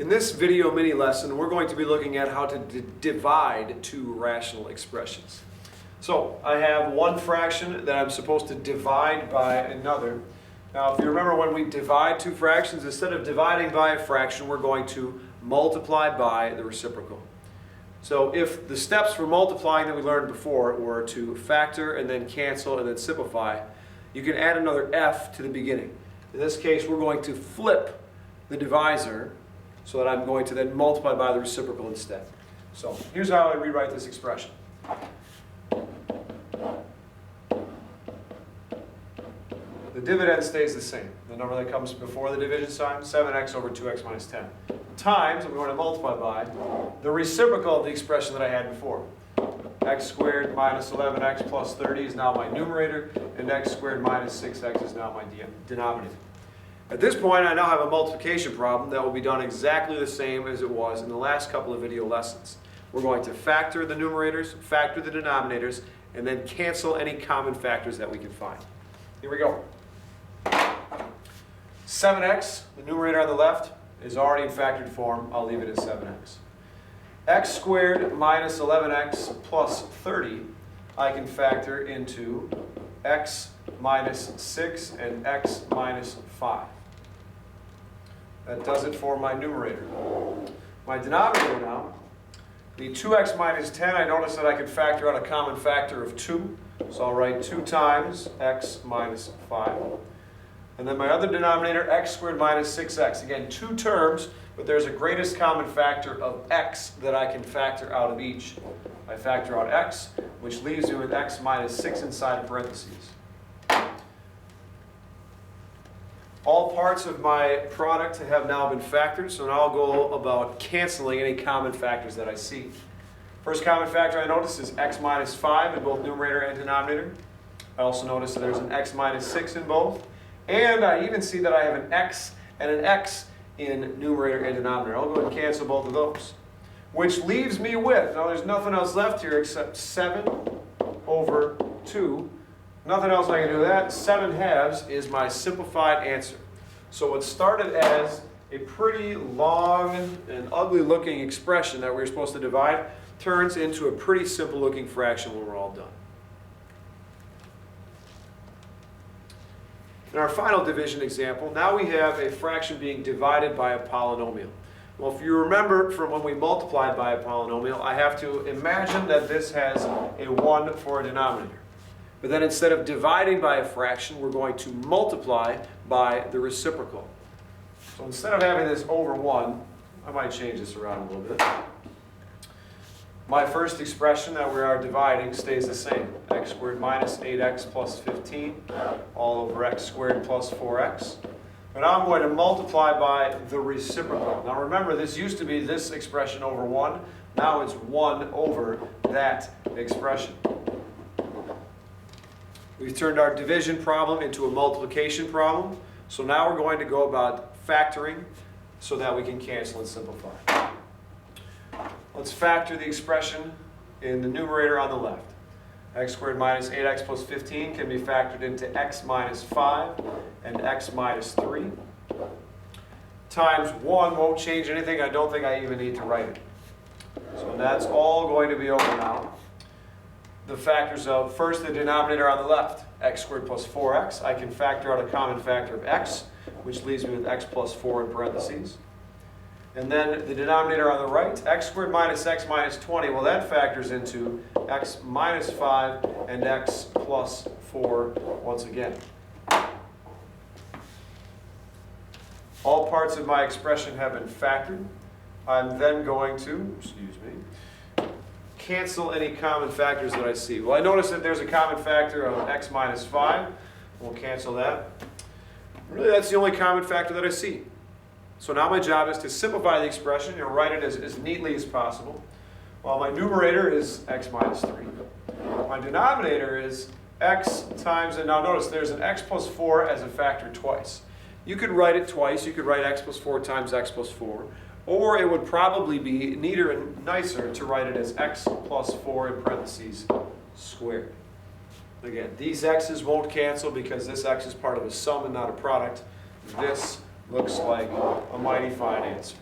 In this video mini lesson, we're going to be looking at how to divide two rational expressions. So I have one fraction that I'm supposed to divide by another. Now, if you remember, when we divide two fractions, instead of dividing by a fraction, we're going to multiply by the reciprocal. So if the steps for multiplying that we learned before were to factor and then cancel and then simplify, you can add another f to the beginning. In this case, we're going to flip the divisor so that I'm going to then multiply by the reciprocal instead. So here's how I rewrite this expression. The dividend stays the same. The number that comes before the division sign, 7x over 2x minus 10. Times, and we want to multiply by, the reciprocal of the expression that I had before. X squared minus 11x plus 30 is now my numerator, and x squared minus 6x is now my denominator. At this point, I now have a multiplication problem that will be done exactly the same as it was in the last couple of video lessons. We're going to factor the numerators, factor the denominators, and then cancel any common factors that we can find. Here we go. 7x, the numerator on the left, is already in factored form. I'll leave it as 7x. X squared minus 11x plus 30, I can factor into x minus 6 and x minus 5. That does it for my numerator. My denominator now, the 2x minus 10, I notice that I can factor out a common factor of 2. So I'll write 2 times x minus 5. And then my other denominator, x squared minus 6x. Again, two terms, but there's a greatest common factor of x that I can factor out of each. I factor out x, which leaves me with x minus 6 inside of parentheses. All parts of my product have now been factored, so now I'll go about canceling any common factors that I see. First common factor I notice is x minus 5 in both numerator and denominator. I also notice that there's an x minus 6 in both. And I even see that I have an x and an x in numerator and denominator. I'll go ahead and cancel both of those. Which leaves me with, now there's nothing else left here except 7 over 2. Nothing else I can do with that. 7/2 is my simplified answer. So what started as a pretty long and ugly looking expression that we were supposed to divide turns into a pretty simple looking fraction when we're all done. In our final division example, now we have a fraction being divided by a polynomial. Well, if you remember from when we multiplied by a polynomial, I have to imagine that this has a 1 for a denominator. But then instead of dividing by a fraction, we're going to multiply by the reciprocal. So instead of having this over 1, I might change this around a little bit. My first expression that we are dividing stays the same. X squared minus 8x plus 15, all over x squared plus 4x. But now I'm going to multiply by the reciprocal. Now remember, this used to be this expression over 1. Now it's 1 over that expression. We've turned our division problem into a multiplication problem. So now we're going to go about factoring so that we can cancel and simplify. Let's factor the expression in the numerator on the left. X squared minus 8x plus 15 can be factored into x minus 5 and x minus 3. Times 1 won't change anything. I don't think I even need to write it. So that's all going to be over now. The factors of, first, the denominator on the left, x squared plus 4x. I can factor out a common factor of x, which leaves me with x plus 4 in parentheses. And then the denominator on the right, x squared minus x minus 20, well, that factors into x minus 5 and x plus 4 once again. All parts of my expression have been factored. I'm then going to, cancel any common factors that I see. Well, I notice that there's a common factor of x minus 5. We'll cancel that. Really, that's the only common factor that I see. So now my job is to simplify the expression and write it as neatly as possible. Well, my numerator is x minus 3. My denominator is x times, and now notice there's an x plus 4 as a factor twice. You could write it twice. You could write x plus 4 times x plus 4. Or it would probably be neater and nicer to write it as x plus 4 in parentheses squared. Again, these x's won't cancel because this x is part of a sum and not a product. This looks like a mighty fine answer.